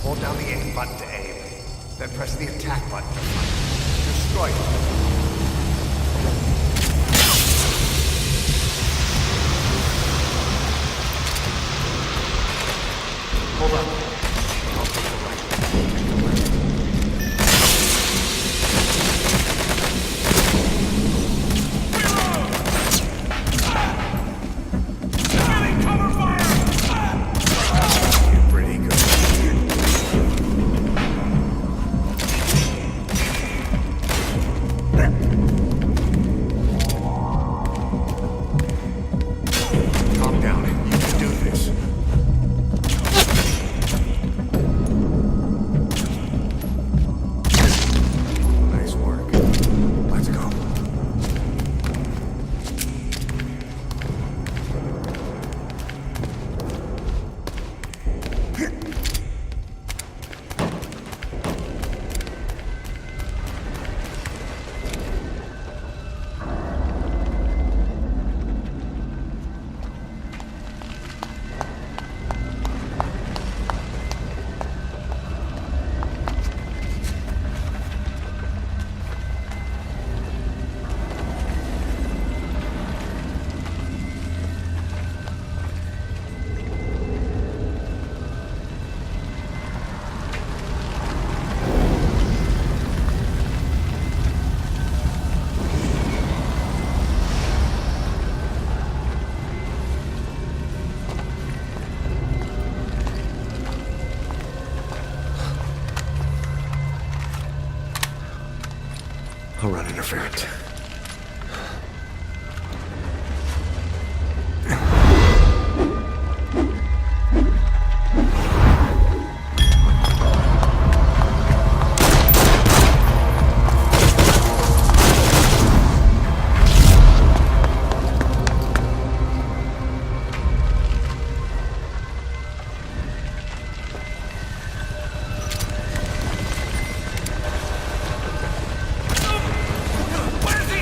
Hold down the aim button to aim. Then press the attack button to fire. Destroy it. Hold up. I'll take the right. Take the left. I'll run interference. Where's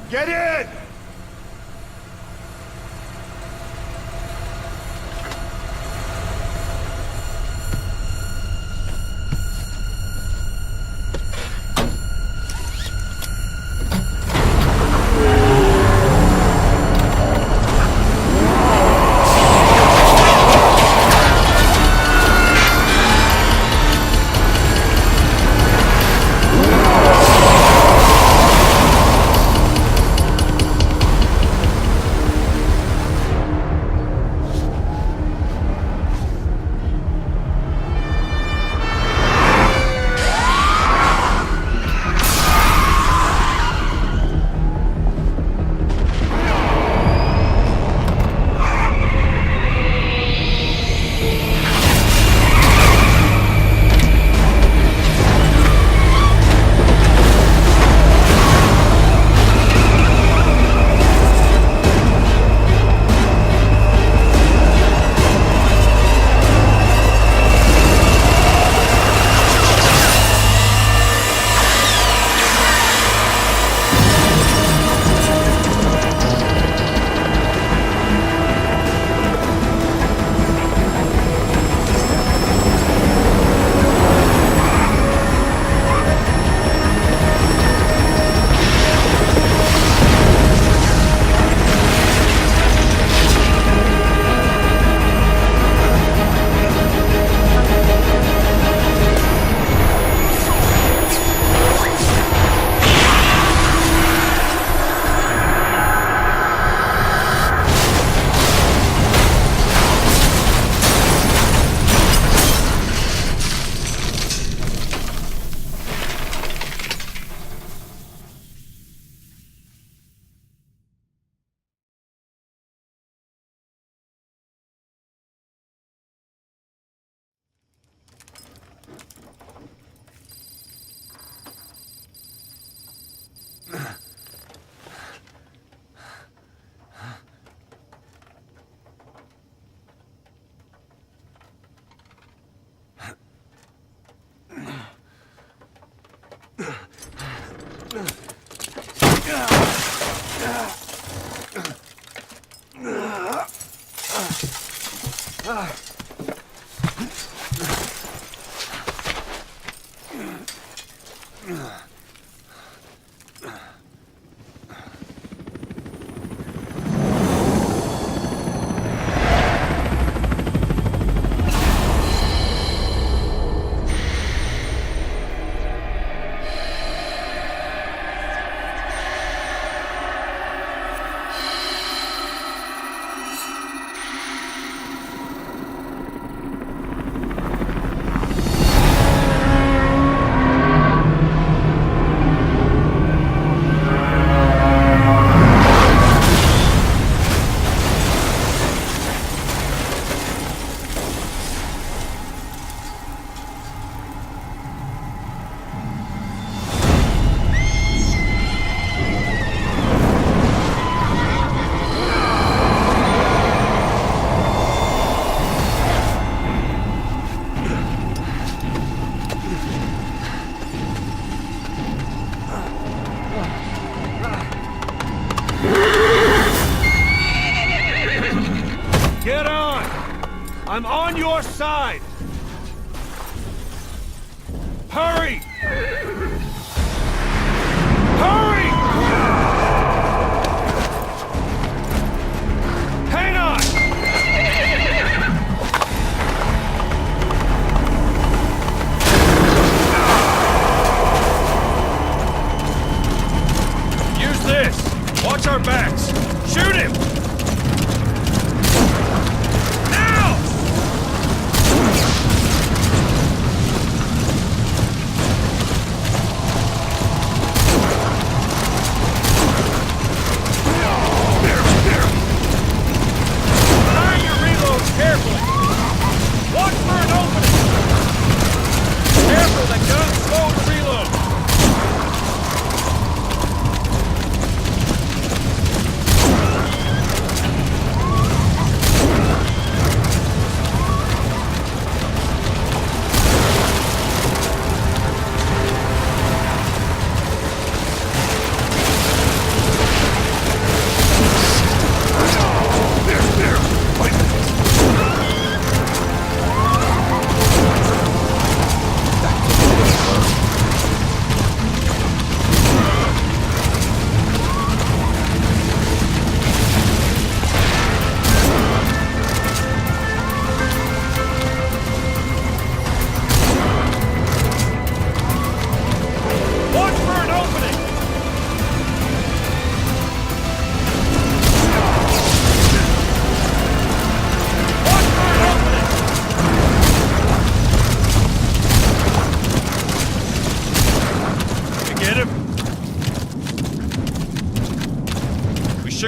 Get in! I'm on your side! Hurry! Hurry! Hang on! Use this! Watch our backs! Shoot him! Now!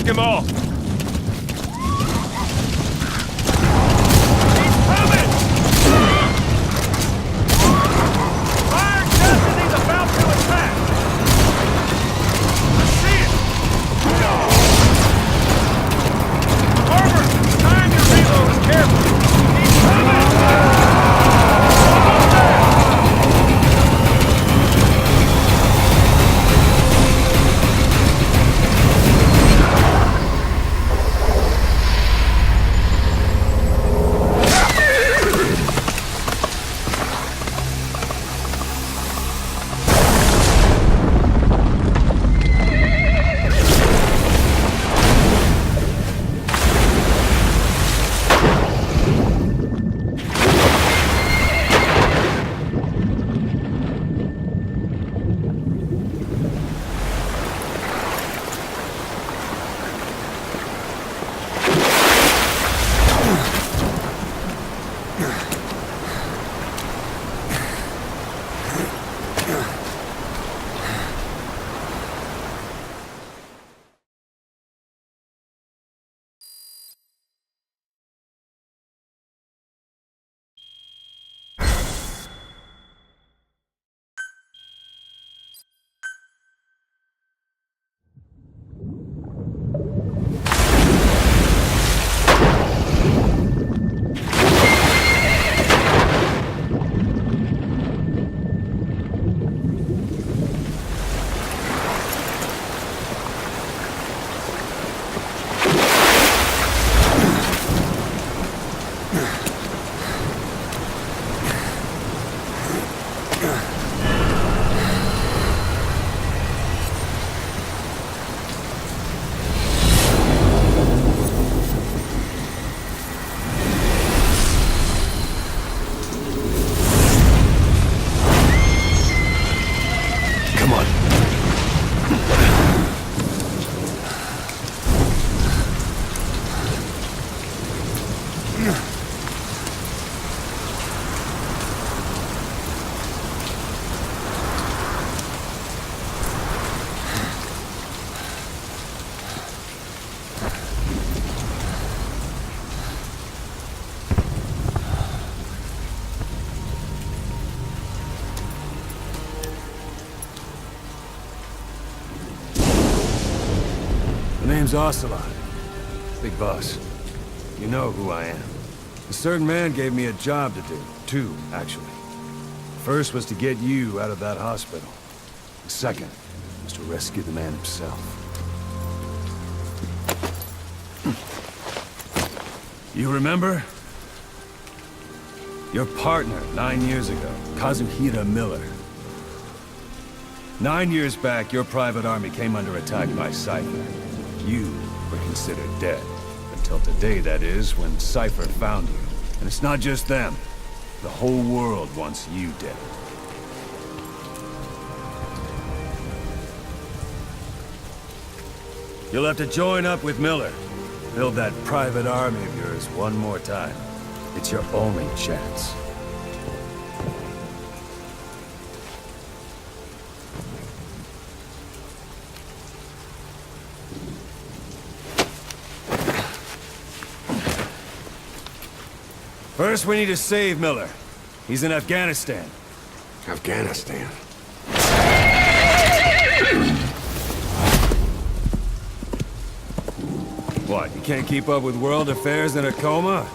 him off! Name's Ocelot. Big boss. You know who I am. A certain man gave me a job to do. Two, actually. First was to get you out of that hospital. The second was to rescue the man himself. You remember? Your partner 9 years ago, Kazuhira Miller. 9 years back, your private army came under attack by Cypher. You were considered dead. Until today, that is, when Cypher found you. And it's not just them. The whole world wants you dead. You'll have to join up with Miller. Build that private army of yours one more time. It's your only chance. First, we need to save Miller. He's in Afghanistan. Afghanistan? What, you can't keep up with world affairs in a coma?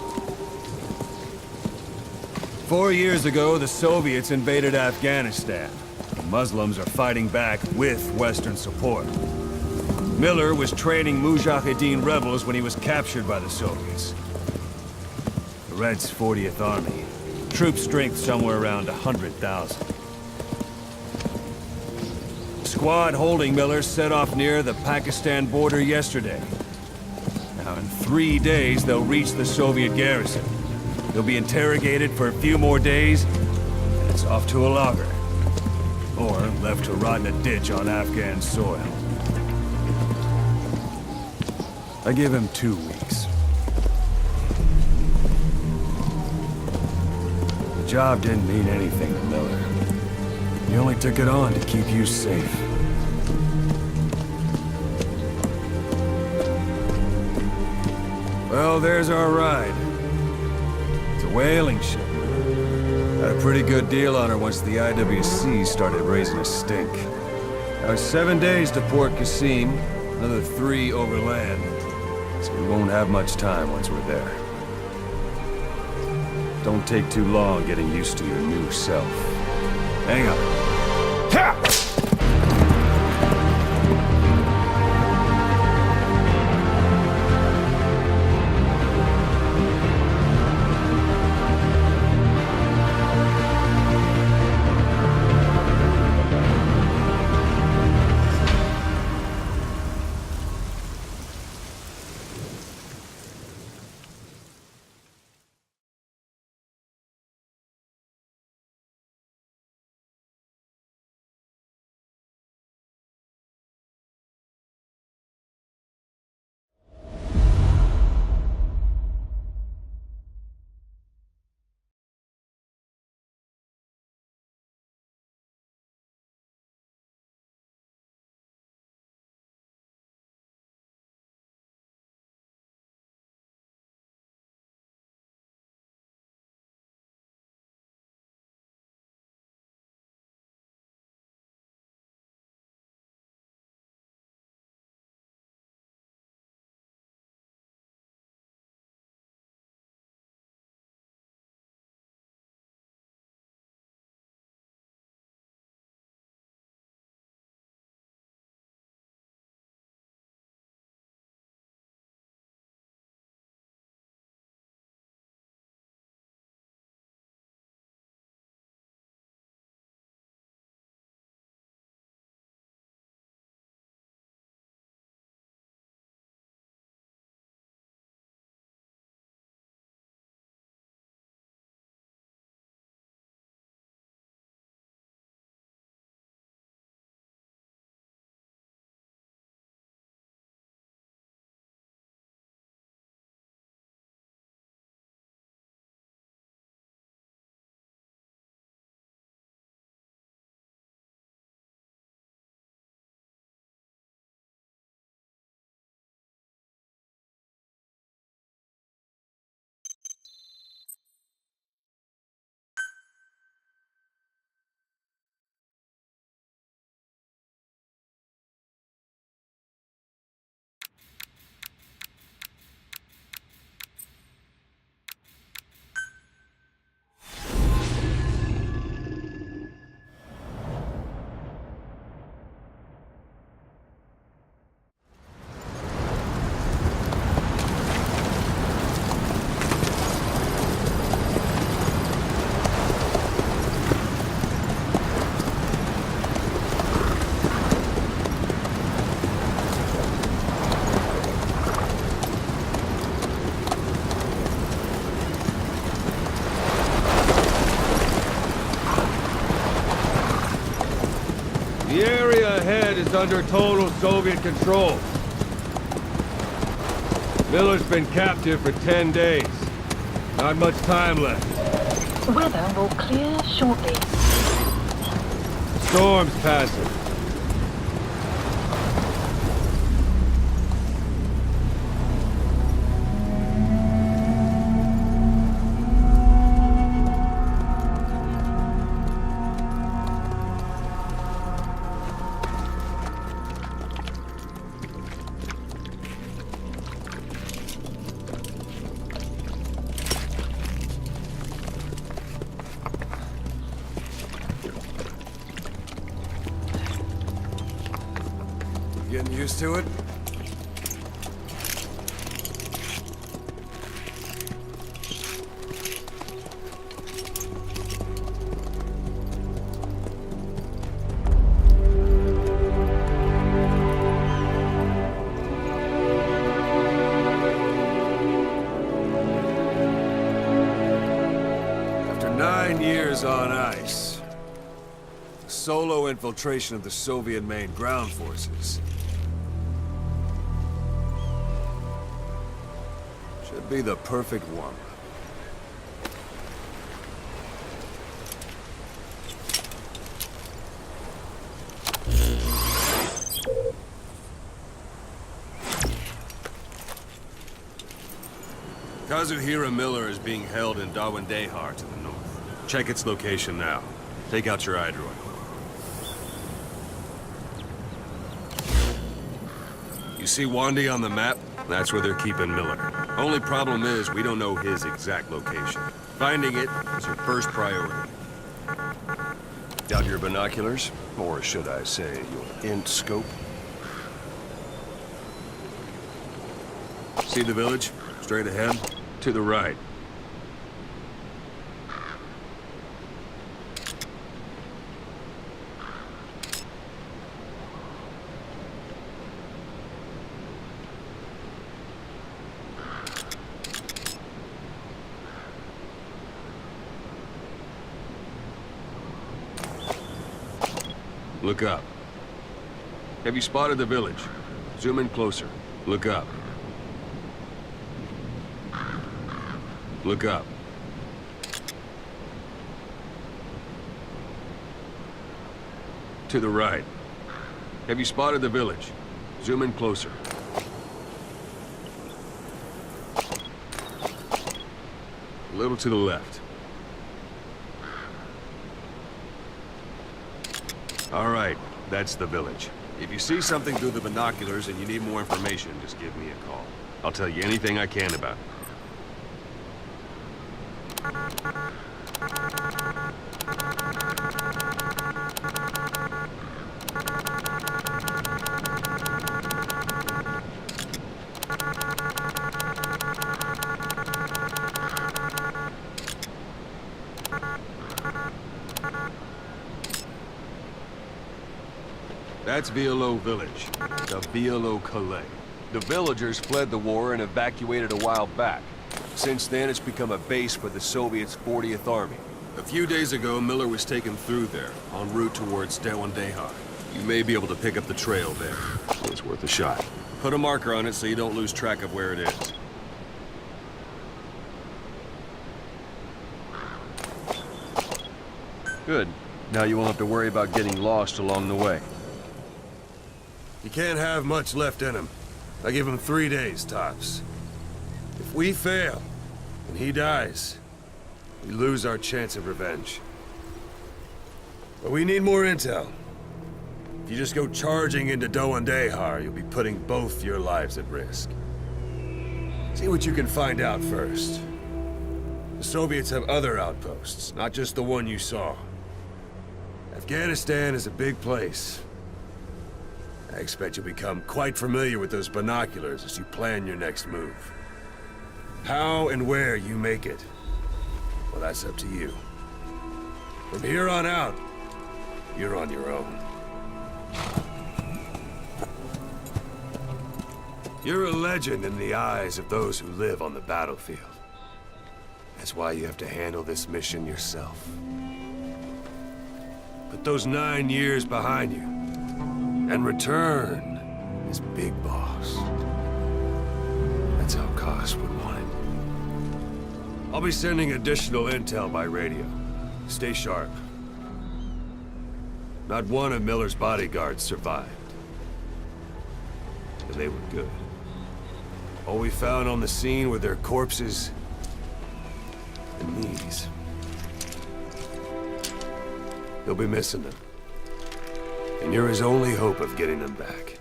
4 years ago, the Soviets invaded Afghanistan. The Muslims are fighting back with Western support. Miller was training Mujahideen rebels when he was captured by the Soviets. The Reds' 40th Army. Troop strength somewhere around 100,000. The squad holding Miller set off near the Pakistan border yesterday. Now, in 3 days, they'll reach the Soviet garrison. They'll be interrogated for a few more days, and it's off to a lager. Or left to rot in a ditch on Afghan soil. I give him 2 weeks. The job didn't mean anything to Miller. He only took it on to keep you safe. Well, there's our ride. It's a whaling ship. Had a pretty good deal on her once the IWC started raising a stink. Now it's 7 days to Port Qasim, another 3 overland. So we won't have much time once we're there. Don't take too long getting used to your new self. Hang on. Ha! The area ahead is under total Soviet control. Miller's been captive for 10 days. Not much time left. Weather will clear shortly. Storm's passing. Getting used to it? After 9 years on ice, solo infiltration of the Soviet main ground forces should be the perfect warm-up. Kazuhira Miller is being held in Dawandehar to the north. Check its location now. Take out your iDroid. You see Wandi on the map? That's where they're keeping Miller. Only problem is, we don't know his exact location. Finding it is your first priority. Got your binoculars? Or should I say, your int scope? See the village? Straight ahead? To the right. Look up. Have you spotted the village? Zoom in closer. Look up. Look up. To the right. Have you spotted the village? Zoom in closer. A little to the left. All right, that's the village. If you see something through the binoculars and you need more information, just give me a call. I'll tell you anything I can about it. That's Violo Village, the Violo Calais. The villagers fled the war and evacuated a while back. Since then, it's become a base for the Soviets' 40th Army. A few days ago, Miller was taken through there, en route towards Dawandehar. You may be able to pick up the trail there. It's worth a shot. Put a marker on it so you don't lose track of where it is. Good. Now you won't have to worry about getting lost along the way. You can't have much left in him. I give him 3 days, tops. If we fail, and he dies, we lose our chance of revenge. But we need more intel. If you just go charging into Dawandehar, you'll be putting both your lives at risk. See what you can find out first. The Soviets have other outposts, not just the one you saw. Afghanistan is a big place. I expect you'll become quite familiar with those binoculars as you plan your next move. How and where you make it, well, that's up to you. From here on out, you're on your own. You're a legend in the eyes of those who live on the battlefield. That's why you have to handle this mission yourself. Put those 9 years behind you, and return as Big Boss. That's how Koss would want it. I'll be sending additional intel by radio. Stay sharp. Not one of Miller's bodyguards survived. And they were good. All we found on the scene were their corpses and knees. They'll be missing them. And you're his only hope of getting them back.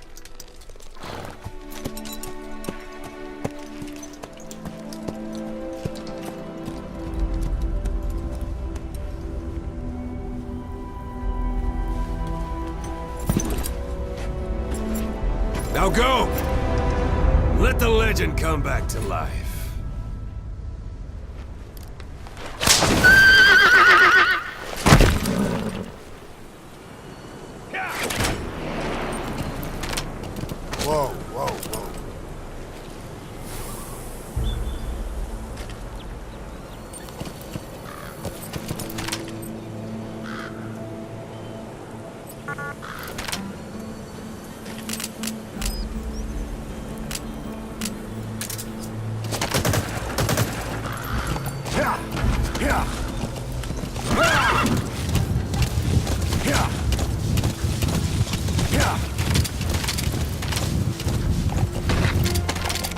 Now go! Let the legend come back to life. Whoa, whoa, whoa. Yeah, yeah. Yeah. Yeah.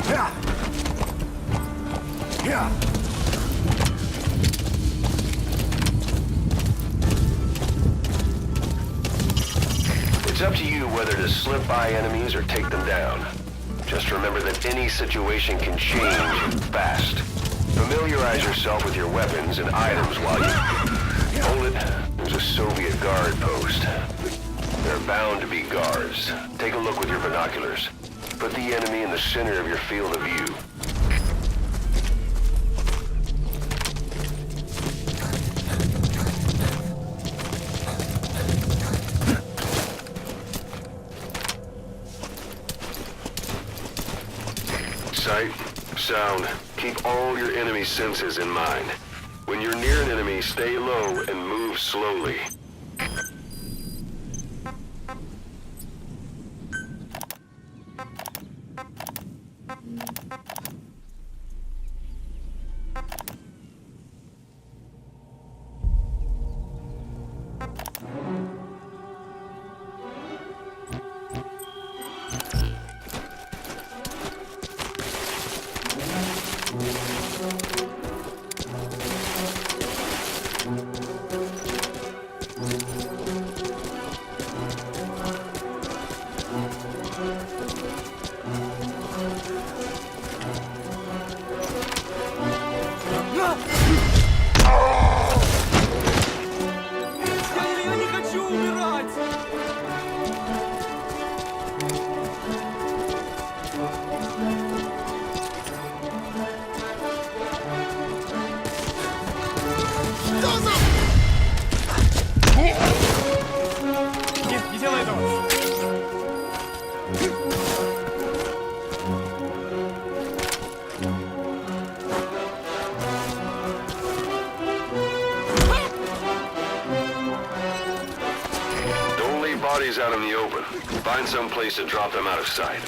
Yeah. Yeah. It's up to you whether to slip by enemies or take them down. Just remember that any situation can change fast. Familiarize yourself with your weapons and items while you hold it. There's a Soviet guard post. There are bound to be guards. Take a look with your binoculars. Put the enemy in the center of your field of view. Sight, sound, keep all your enemy senses in mind. When you're near an enemy, stay low and move slowly. Я не хочу умирать! Нет, не делай этого! Don't leave bodies out in the open. Find some place to drop them out of sight.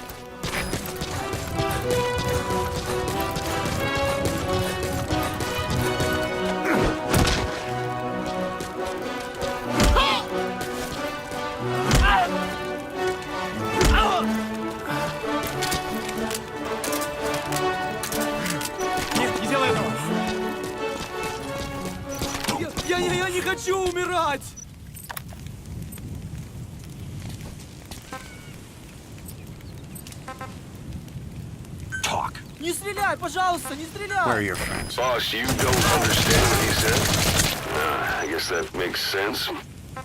Нет, не делай этого! Я не хочу умирать! Talk. Не стреляй, пожалуйста, не стреляй! Where are your friends? Boss, you don't understand what he said? I guess that makes sense.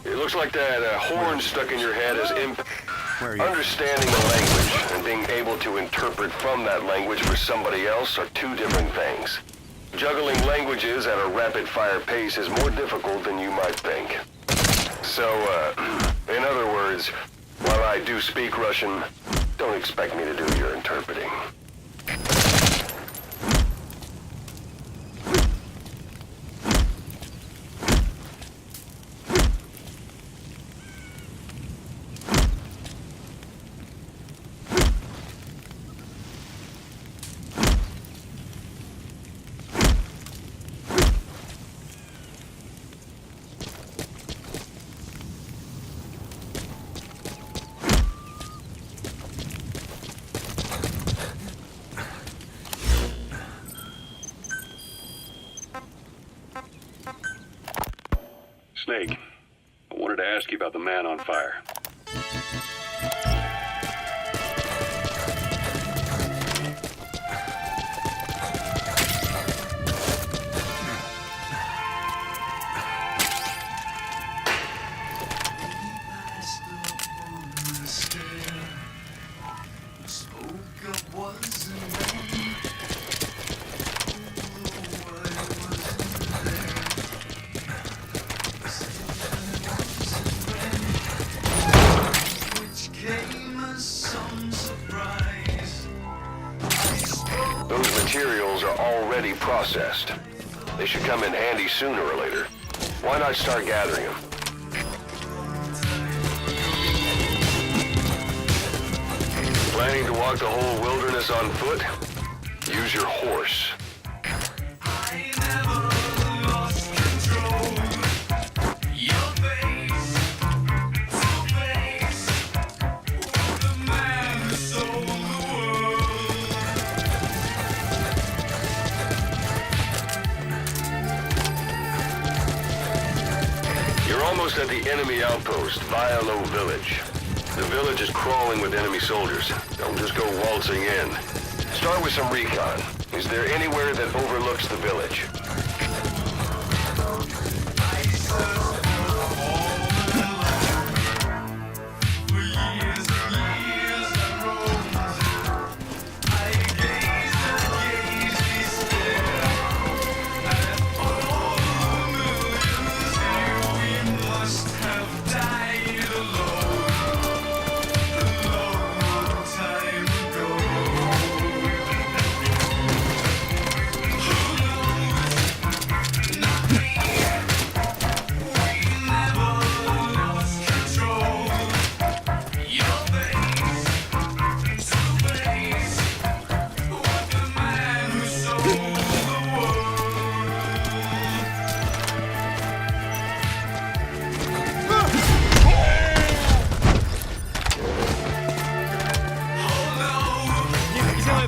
It looks like that horn stuck in your head is Where are your Understanding the language and being able to interpret from that language for somebody else are two different things. Juggling languages at a rapid-fire pace is more difficult than you might think. So, in other words, while I do speak Russian, don't expect me to do your interpreting. Snake, I wanted to ask you about the man on fire. Those materials are already processed. They should come in handy sooner or later. Why not start gathering them? Planning to walk the whole wilderness on foot? Use your horse. You're almost at the enemy outpost, Vialo Village. The village is crawling with enemy soldiers. Don't just go waltzing in. Start with some recon. Is there anywhere that overlooks the village?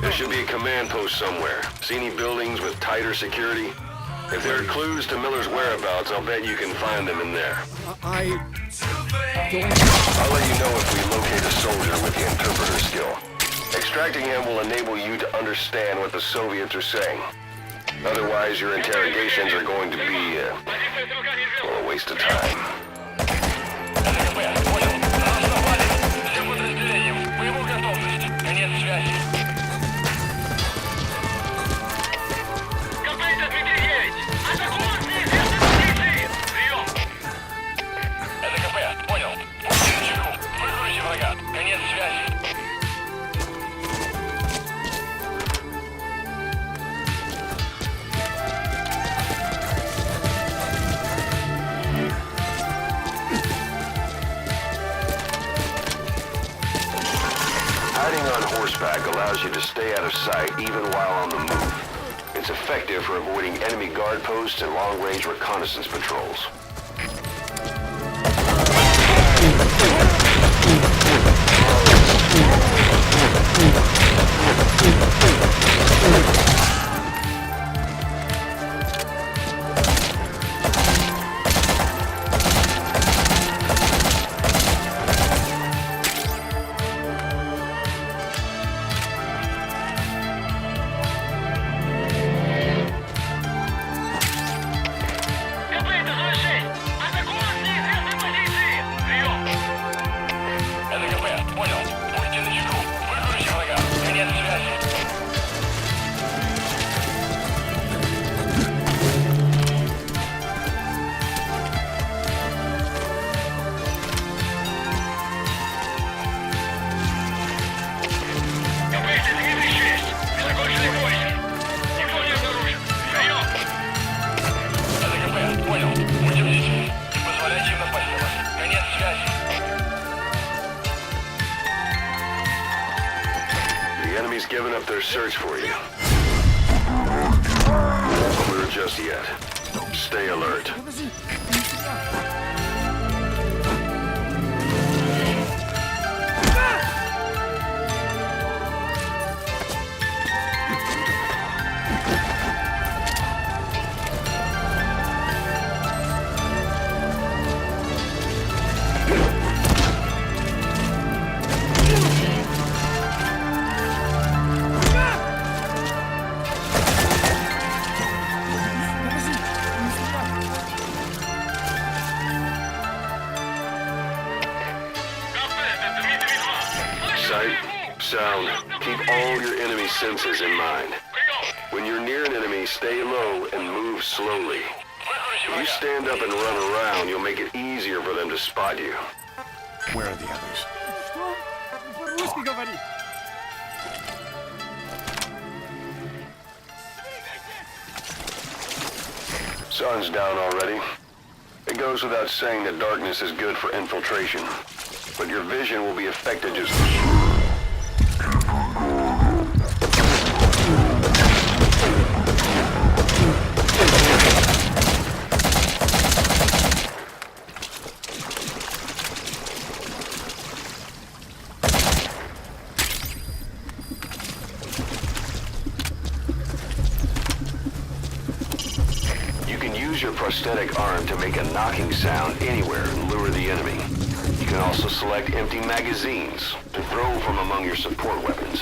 There should be a command post somewhere. See any buildings with tighter security? If there are clues to Miller's whereabouts, I'll bet you can find them in there. I'll let you know if we locate a soldier with the interpreter skill. Extracting him will enable you to understand what the Soviets are saying. Otherwise, your interrogations are going to be, well, a waste of time. Hiding on horseback allows you to stay out of sight even while on the move. It's effective for avoiding enemy guard posts and long-range reconnaissance patrols. Given up their search for you. Don't clear just yet. Stay alert. Sight, sound, keep all your enemy senses in mind. When you're near an enemy, stay low and move slowly. If you stand up and run around, you'll make it easier for them to spot you. Where are the others? Что? По-русски говори. Sun's down already. It goes without saying that darkness is good for infiltration, but your vision will be affected just... You can use your prosthetic arm to make a knocking sound anywhere and lure the enemy. You can also select empty magazines to throw from among your support weapons.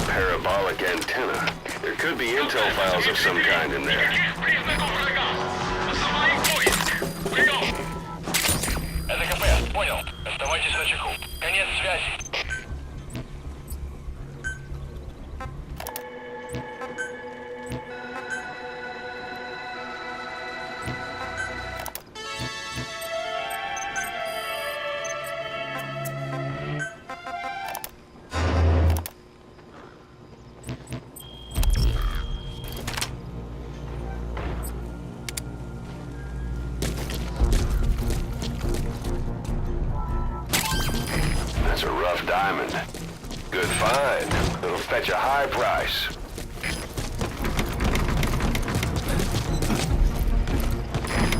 Parabolic antenna. There could be intel files of some kind in there. Это КП, понял. Оставайтесь на чеку. Конец связи. That's a rough diamond. Good find. It'll fetch a high price.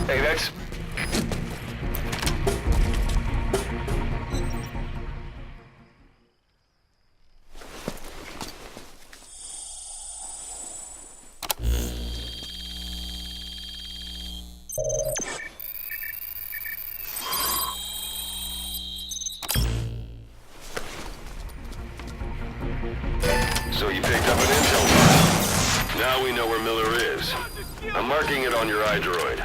Hey, that's... So you picked up an intel file. Now we know where Miller is. I'm marking it on your iDroid.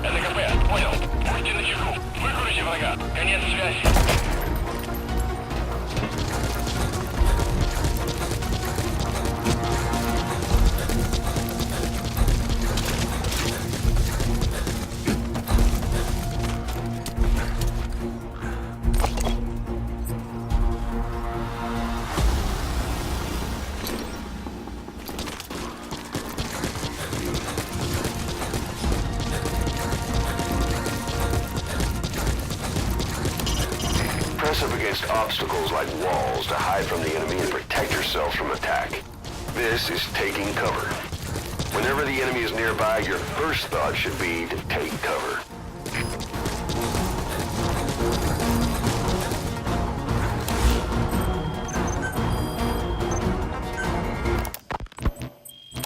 Это КП, понял. Будьте на чеку. Выкурите врага. Конец связи. Press up against obstacles like walls to hide from the enemy and protect yourselves from attack. This is taking cover. Whenever the enemy is nearby, your first thought should be to take cover.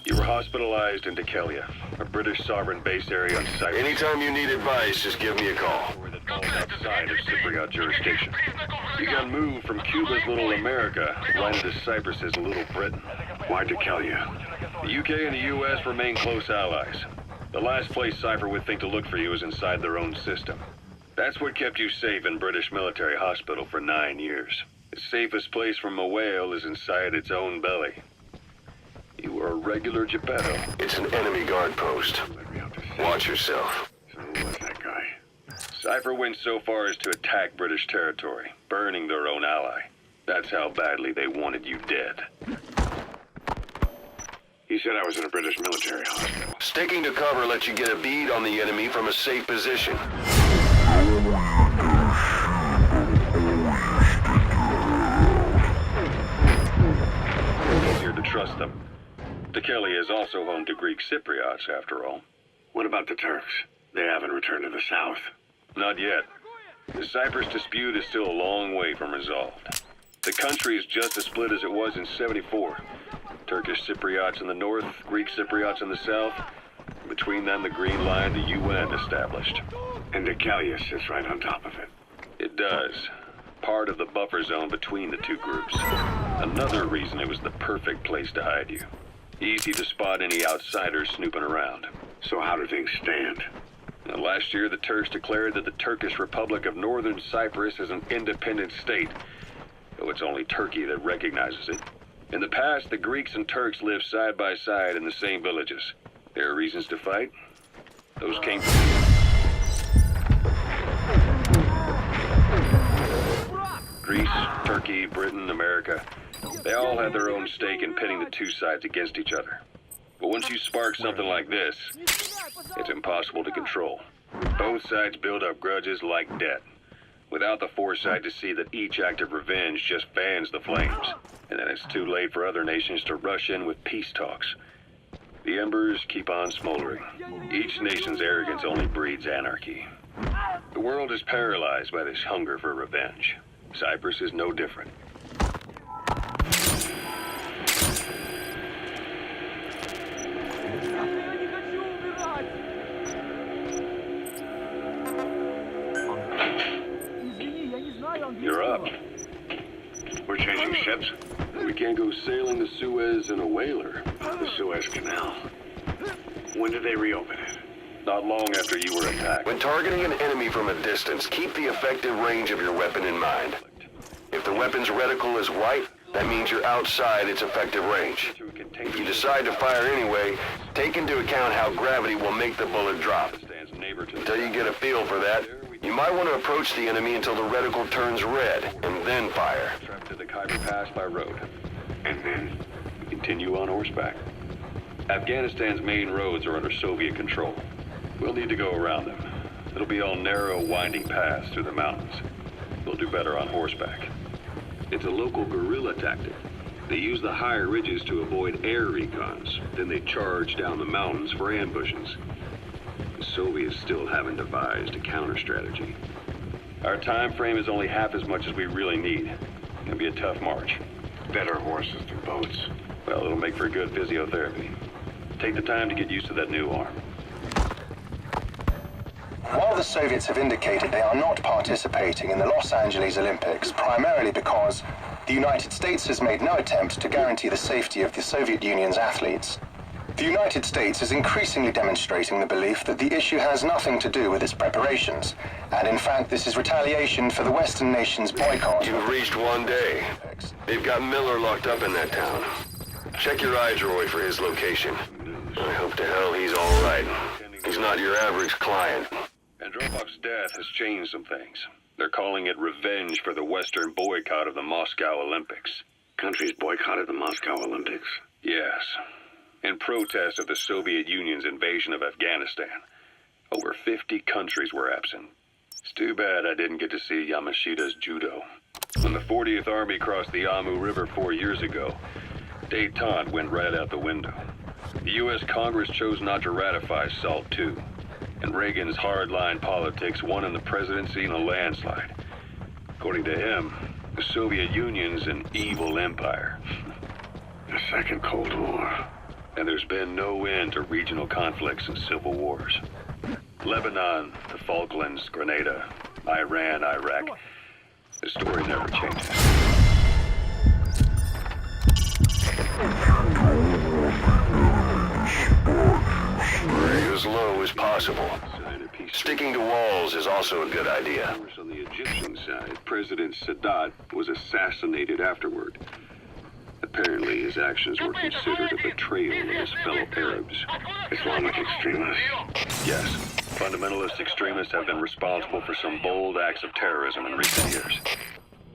You were hospitalized in Dekelia, a British sovereign base area on Cyprus. Anytime you need advice, just give me a call. That falls outside of Cypriot jurisdiction. You got moved from Cuba's Little America, landed to Cyprus's Little Britain. Why Dekelia? The UK and the US remain close allies. The last place Cypher would think to look for you is inside their own system. That's what kept you safe in British military hospital for 9 years. The safest place from a whale is inside its own belly. You were a regular Geppetto. It's an enemy guard post. Watch yourself. So who was that guy? Cypher went so far as to attack British territory, burning their own ally. That's how badly they wanted you dead. He said I was in a British military hospital. Sticking to cover lets you get a bead on the enemy from a safe position. Easier to trust them. Dekelia is also home to Greek Cypriots, after all. What about the Turks? They haven't returned to the south. Not yet. The Cyprus dispute is still a long way from resolved. The country is just as split as it was in '74. Turkish Cypriots in the north, Greek Cypriots in the south. Between them, the Green Line, the UN established. And Dekelia sits right on top of it. It does. Part of the buffer zone between the two groups. Another reason it was the perfect place to hide you. Easy to spot any outsiders snooping around. So how do things stand? Now, last year, the Turks declared that the Turkish Republic of Northern Cyprus is an independent state, though it's only Turkey that recognizes it. In the past, the Greeks and Turks lived side by side in the same villages. There are reasons to fight. Those came from Greece, Turkey, Britain, America, they all had their own stake in pitting the two sides against each other. But once you spark something like this, it's impossible to control. Both sides build up grudges like debt, without the foresight to see that each act of revenge just fans the flames. And then it's too late for other nations to rush in with peace talks. The embers keep on smoldering. Each nation's arrogance only breeds anarchy. The world is paralyzed by this hunger for revenge. Cyprus is no different. You're up. We're changing ships. We can't go sailing the Suez in a whaler. The Suez Canal. When did they reopen it? Not long after you were attacked. When targeting an enemy from a distance, keep the effective range of your weapon in mind. If the weapon's reticle is white, that means you're outside its effective range. If you decide to fire anyway, take into account how gravity will make the bullet drop. Until you get a feel for that, you might want to approach the enemy until the reticle turns red, and then fire. Travel to the Khyber Pass by road. And then? Continue on horseback. Afghanistan's main roads are under Soviet control. We'll need to go around them. It'll be all narrow, winding paths through the mountains. We'll do better on horseback. It's a local guerrilla tactic. They use the higher ridges to avoid air recons. Then they charge down the mountains for ambushes. The Soviets still haven't devised a counter-strategy. Our time frame is only half as much as we really need. It'll be a tough march. Better horses than boats. Well, it'll make for good physiotherapy. Take the time to get used to that new arm. While the Soviets have indicated they are not participating in the Los Angeles Olympics, primarily because the United States has made no attempt to guarantee the safety of the Soviet Union's athletes, the United States is increasingly demonstrating the belief that the issue has nothing to do with its preparations, and in fact this is retaliation for the Western nations' boycott. You've reached one day. They've got Miller locked up in that town. Check your iDroid for his location. I hope to hell he's all right. He's not your average client. Andropov's death has changed some things. They're calling it revenge for the Western boycott of the Moscow Olympics. Countries boycotted the Moscow Olympics. Yes. In protest of the Soviet Union's invasion of Afghanistan. Over 50 countries were absent. It's too bad I didn't get to see Yamashita's judo. When the 40th Army crossed the Amu River 4 years ago, détente went right out the window. The U.S. Congress chose not to ratify SALT II, and Reagan's hardline politics won him the presidency in a landslide. According to him, the Soviet Union's an evil empire. The Second Cold War. And there's been no end to regional conflicts and civil wars. Lebanon, the Falklands, Grenada, Iran, Iraq. The story never changes. As low as possible. Sticking to walls is also a good idea. On the Egyptian side, President Sadat was assassinated afterward. Apparently, his actions were considered a betrayal of his fellow Arabs. Islamic extremists. Yes, fundamentalist extremists have been responsible for some bold acts of terrorism in recent years.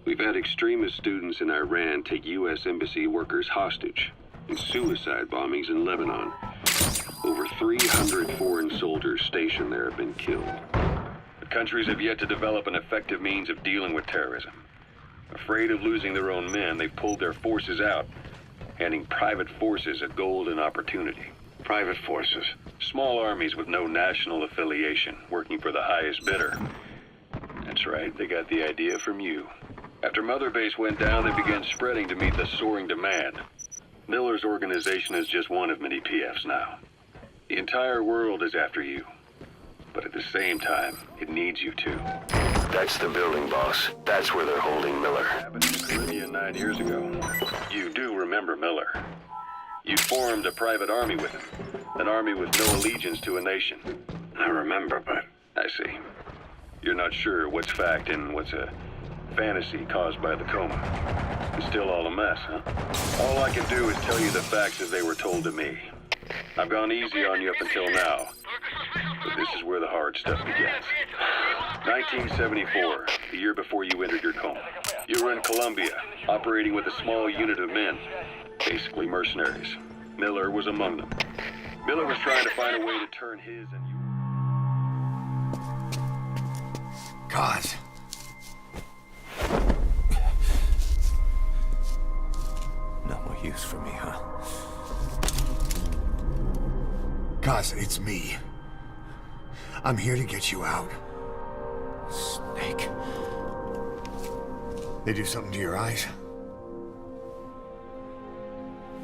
We've had extremist students in Iran take U.S. embassy workers hostage, and suicide bombings in Lebanon. Over 300 foreign soldiers stationed there have been killed. The countries have yet to develop an effective means of dealing with terrorism. Afraid of losing their own men, they've pulled their forces out, handing private forces a golden opportunity. Private forces. Small armies with no national affiliation, working for the highest bidder. That's right, they got the idea from you. After Mother Base went down, they began spreading to meet the soaring demand. Miller's organization is just one of many PFs now. The entire world is after you. But at the same time, it needs you too. That's the building, boss. That's where they're holding Miller. Happened in the Caribbean 9 years ago. You do remember Miller. You formed a private army with him. An army with no allegiance to a nation. I remember, but... I see. You're not sure what's fact and what's a fantasy caused by the coma. It's still all a mess, huh? All I can do is tell you the facts as they were told to me. I've gone easy on you up until now. But this is where the hard stuff begins. 1974, the year before you entered your coma. You were in Colombia, operating with a small unit of men. Basically mercenaries. Miller was among them. Miller was trying to find a way to turn his and you... God. No more use for me, huh? Kaz, it's me. I'm here to get you out. Snake. They do something to your eyes?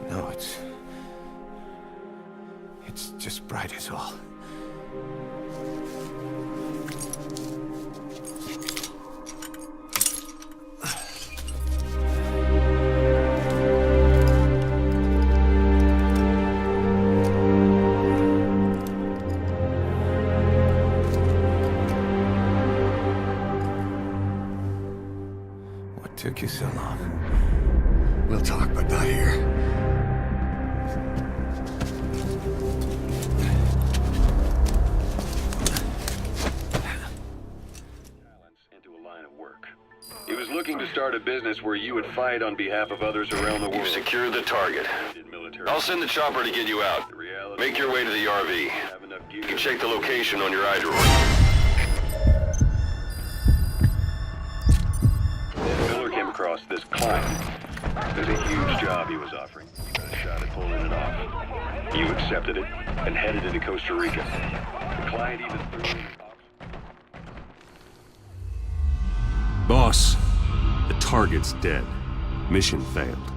No, it's just bright is all. What took you so long? We'll talk, but not here. into a line of work. He was looking to start a business where you would fight on behalf of others around the world. You've secured the target. I'll send the chopper to get you out. Make your way to the RV. You can check the location on your iDroid. Miller came across this client. There's a huge job he was offering. You got a shot at pulling it off. You accepted it and headed into Costa Rica. The client even threw in Boss, the target's dead. Mission failed.